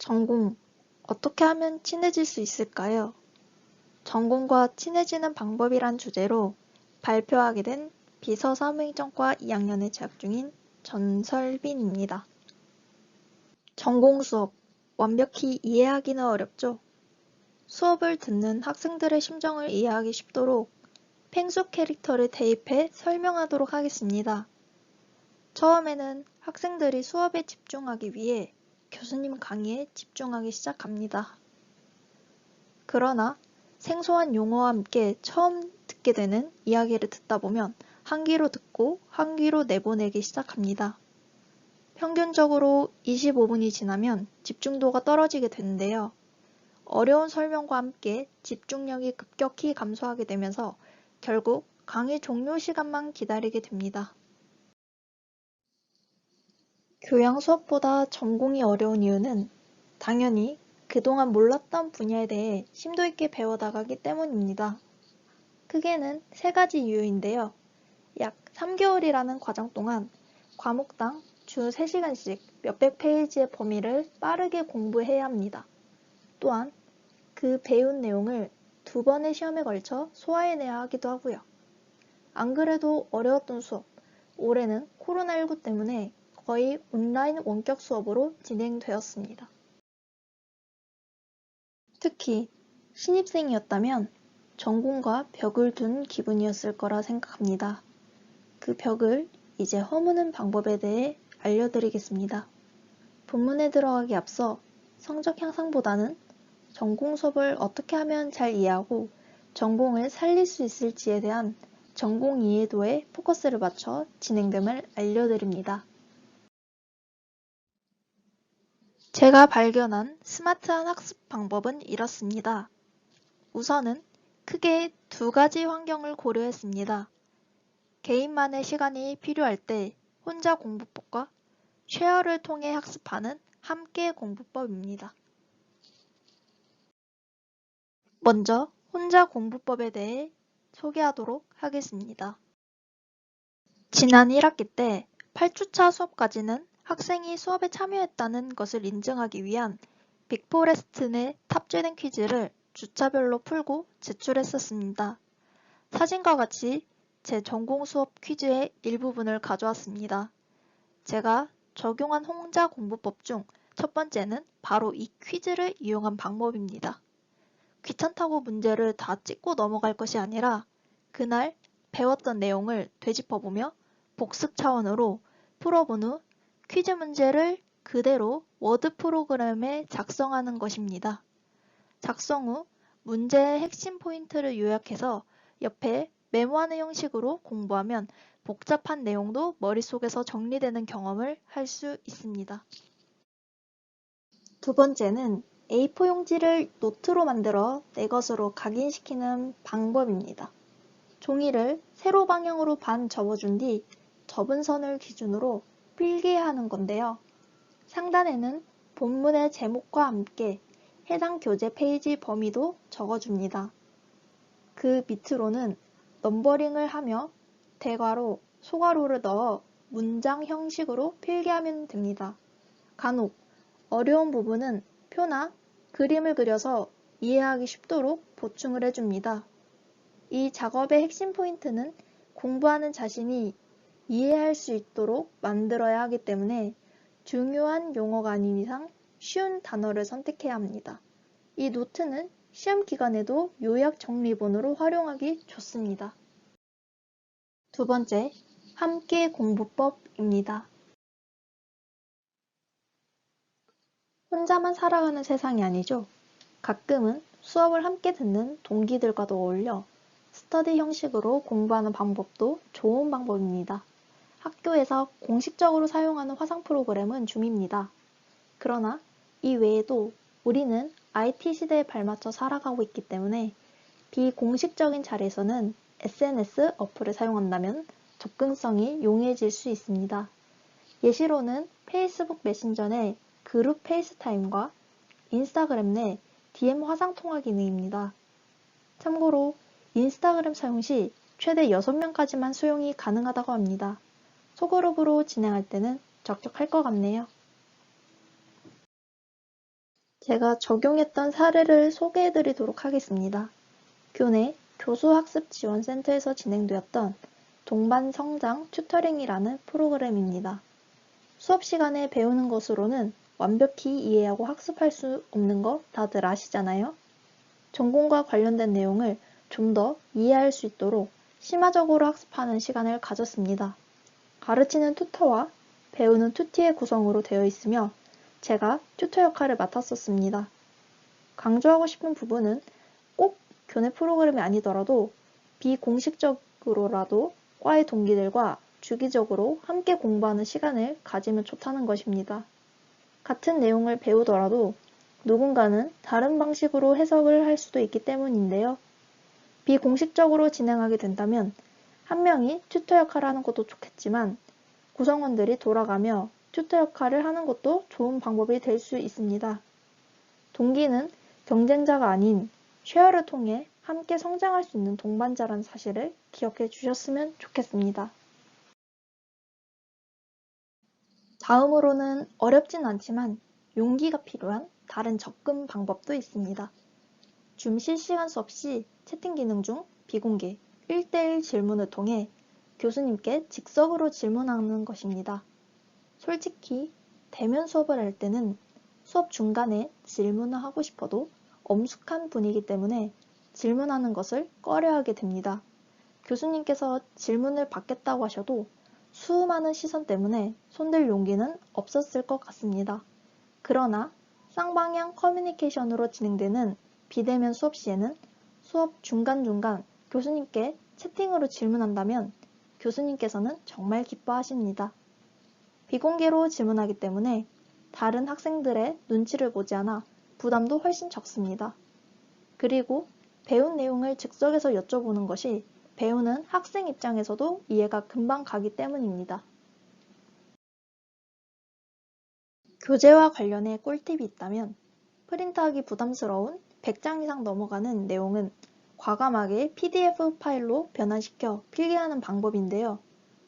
전공, 어떻게 하면 친해질 수 있을까요? 전공과 친해지는 방법이란 주제로 발표하게 된 비서사무행정과 2학년에 재학 중인 전설빈입니다. 전공 수업, 완벽히 이해하기는 어렵죠? 수업을 듣는 학생들의 심정을 이해하기 쉽도록 펭수 캐릭터를 대입해 설명하도록 하겠습니다. 처음에는 학생들이 수업에 집중하기 위해 교수님 강의에 집중하기 시작합니다. 그러나 생소한 용어와 함께 처음 듣게 되는 이야기를 듣다 보면 한 귀로 듣고 한 귀로 내보내기 시작합니다. 평균적으로 25분이 지나면 집중도가 떨어지게 되는데요. 어려운 설명과 함께 집중력이 급격히 감소하게 되면서 결국 강의 종료 시간만 기다리게 됩니다. 교양 수업보다 전공이 어려운 이유는 당연히 그동안 몰랐던 분야에 대해 심도 있게 배워나가기 때문입니다. 크게는 세 가지 이유인데요. 약 3개월이라는 과정 동안 과목당 주 3시간씩 몇백 페이지의 범위를 빠르게 공부해야 합니다. 또한 그 배운 내용을 2번의 시험에 걸쳐 소화해내야 하기도 하고요. 안 그래도 어려웠던 수업, 올해는 코로나19 때문에 거의 온라인 원격 수업으로 진행되었습니다. 특히 신입생이었다면 전공과 벽을 둔 기분이었을 거라 생각합니다. 그 벽을 이제 허무는 방법에 대해 알려드리겠습니다. 본문에 들어가기 앞서 성적 향상보다는 전공 수업을 어떻게 하면 잘 이해하고 전공을 살릴 수 있을지에 대한 전공 이해도에 포커스를 맞춰 진행됨을 알려드립니다. 제가 발견한 스마트한 학습 방법은 이렇습니다. 우선은 크게 2가지 환경을 고려했습니다. 개인만의 시간이 필요할 때 혼자 공부법과 쉐어를 통해 학습하는 함께 공부법입니다. 먼저 혼자 공부법에 대해 소개하도록 하겠습니다. 지난 1학기 때 8주차 수업까지는 학생이 수업에 참여했다는 것을 인증하기 위한 빅포레스트 내 탑재된 퀴즈를 주차별로 풀고 제출했었습니다. 사진과 같이 제 전공 수업 퀴즈의 일부분을 가져왔습니다. 제가 적용한 혼자 공부법 중 첫 번째는 바로 이 퀴즈를 이용한 방법입니다. 귀찮다고 문제를 다 찍고 넘어갈 것이 아니라 그날 배웠던 내용을 되짚어보며 복습 차원으로 풀어본 후 퀴즈 문제를 그대로 워드 프로그램에 작성하는 것입니다. 작성 후 문제의 핵심 포인트를 요약해서 옆에 메모하는 형식으로 공부하면 복잡한 내용도 머릿속에서 정리되는 경험을 할 수 있습니다. 두 번째는 A4 용지를 노트로 만들어 내 것으로 각인시키는 방법입니다. 종이를 세로 방향으로 반 접어준 뒤 접은 선을 기준으로 필기하는 건데요. 상단에는 본문의 제목과 함께 해당 교재 페이지 범위도 적어줍니다. 그 밑으로는 넘버링을 하며 대괄호, 소괄호를 넣어 문장 형식으로 필기하면 됩니다. 간혹 어려운 부분은 표나 그림을 그려서 이해하기 쉽도록 보충을 해줍니다. 이 작업의 핵심 포인트는 공부하는 자신이 이해할 수 있도록 만들어야 하기 때문에 중요한 용어가 아닌 이상 쉬운 단어를 선택해야 합니다. 이 노트는 시험 기간에도 요약 정리본으로 활용하기 좋습니다. 두 번째, 함께 공부법입니다. 혼자만 살아가는 세상이 아니죠. 가끔은 수업을 함께 듣는 동기들과도 어울려 스터디 형식으로 공부하는 방법도 좋은 방법입니다. 학교에서 공식적으로 사용하는 화상 프로그램은 줌입니다. 그러나 이 외에도 우리는 IT 시대에 발맞춰 살아가고 있기 때문에 비공식적인 자리에서는 SNS 어플을 사용한다면 접근성이 용이해질 수 있습니다. 예시로는 페이스북 메신저 내 그룹 페이스타임과 인스타그램 내 DM 화상 통화 기능입니다. 참고로 인스타그램 사용 시 최대 6명까지만 수용이 가능하다고 합니다. 소그룹으로 진행할 때는 적적할 것 같네요. 제가 적용했던 사례를 소개해드리도록 하겠습니다. 교내 교수학습지원센터에서 진행되었던 동반성장 튜터링이라는 프로그램입니다. 수업 시간에 배우는 것으로는 완벽히 이해하고 학습할 수 없는 거 다들 아시잖아요? 전공과 관련된 내용을 좀 더 이해할 수 있도록 심화적으로 학습하는 시간을 가졌습니다. 가르치는 튜터와 배우는 튜티의 구성으로 되어 있으며 제가 튜터 역할을 맡았었습니다. 강조하고 싶은 부분은 꼭 교내 프로그램이 아니더라도 비공식적으로라도 과의 동기들과 주기적으로 함께 공부하는 시간을 가지면 좋다는 것입니다. 같은 내용을 배우더라도 누군가는 다른 방식으로 해석을 할 수도 있기 때문인데요. 비공식적으로 진행하게 된다면 한 명이 튜터 역할을 하는 것도 좋겠지만 구성원들이 돌아가며 튜터 역할을 하는 것도 좋은 방법이 될 수 있습니다. 동기는 경쟁자가 아닌 쉐어를 통해 함께 성장할 수 있는 동반자라는 사실을 기억해 주셨으면 좋겠습니다. 다음으로는 어렵진 않지만 용기가 필요한 다른 접근 방법도 있습니다. 줌 실시간 수업 시 채팅 기능 중 비공개 1대1 질문을 통해 교수님께 즉석으로 질문하는 것입니다. 솔직히 대면 수업을 할 때는 수업 중간에 질문을 하고 싶어도 엄숙한 분위기 때문에 질문하는 것을 꺼려하게 됩니다. 교수님께서 질문을 받겠다고 하셔도 수많은 시선 때문에 손댈 용기는 없었을 것 같습니다. 그러나 쌍방향 커뮤니케이션으로 진행되는 비대면 수업 시에는 수업 중간중간 교수님께 채팅으로 질문한다면 교수님께서는 정말 기뻐하십니다. 비공개로 질문하기 때문에 다른 학생들의 눈치를 보지 않아 부담도 훨씬 적습니다. 그리고 배운 내용을 즉석에서 여쭤보는 것이 배우는 학생 입장에서도 이해가 금방 가기 때문입니다. 교재와 관련해 꿀팁이 있다면 프린트하기 부담스러운 100장 이상 넘어가는 내용은 과감하게 PDF 파일로 변환시켜 필기하는 방법인데요.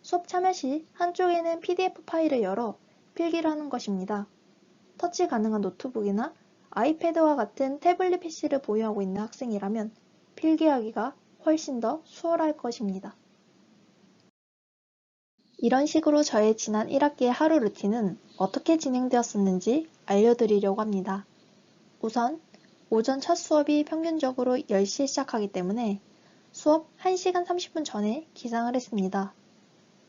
수업 참여 시 한쪽에 있는 PDF 파일을 열어 필기를 하는 것입니다. 터치 가능한 노트북이나 아이패드와 같은 태블릿 PC를 보유하고 있는 학생이라면 필기하기가 훨씬 더 수월할 것입니다. 이런 식으로 저의 지난 1학기의 하루 루틴은 어떻게 진행되었었는지 알려드리려고 합니다. 우선 오전 첫 수업이 평균적으로 10시에 시작하기 때문에 수업 1시간 30분 전에 기상을 했습니다.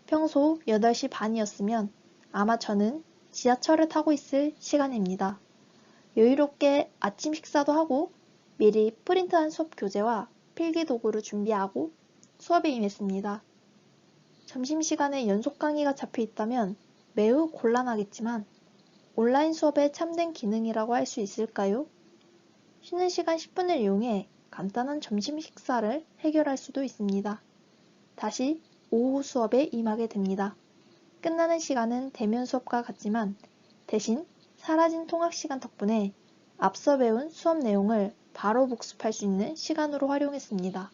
평소 8시 반이었으면 아마 저는 지하철을 타고 있을 시간입니다. 여유롭게 아침 식사도 하고 미리 프린트한 수업 교재와 필기 도구를 준비하고 수업에 임했습니다. 점심시간에 연속 강의가 잡혀 있다면 매우 곤란하겠지만 온라인 수업의 참된 기능이라고 할 수 있을까요? 쉬는 시간 10분을 이용해 간단한 점심 식사를 해결할 수도 있습니다. 다시 오후 수업에 임하게 됩니다. 끝나는 시간은 대면 수업과 같지만 대신 사라진 통학 시간 덕분에 앞서 배운 수업 내용을 바로 복습할 수 있는 시간으로 활용했습니다.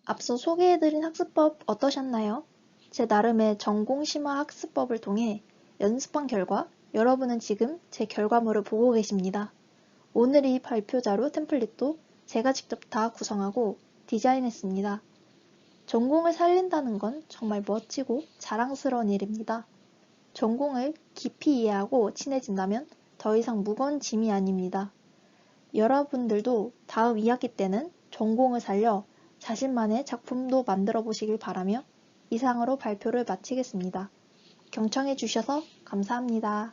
앞서 소개해드린 학습법 어떠셨나요? 제 나름의 전공심화 학습법을 통해 연습한 결과 여러분은 지금 제 결과물을 보고 계십니다. 오늘 이 발표 자료 템플릿도 제가 직접 다 구성하고 디자인했습니다. 전공을 살린다는 건 정말 멋지고 자랑스러운 일입니다. 전공을 깊이 이해하고 친해진다면 더 이상 무거운 짐이 아닙니다. 여러분들도 다음 2학기 때는 전공을 살려 자신만의 작품도 만들어 보시길 바라며 이상으로 발표를 마치겠습니다. 경청해 주셔서 감사합니다.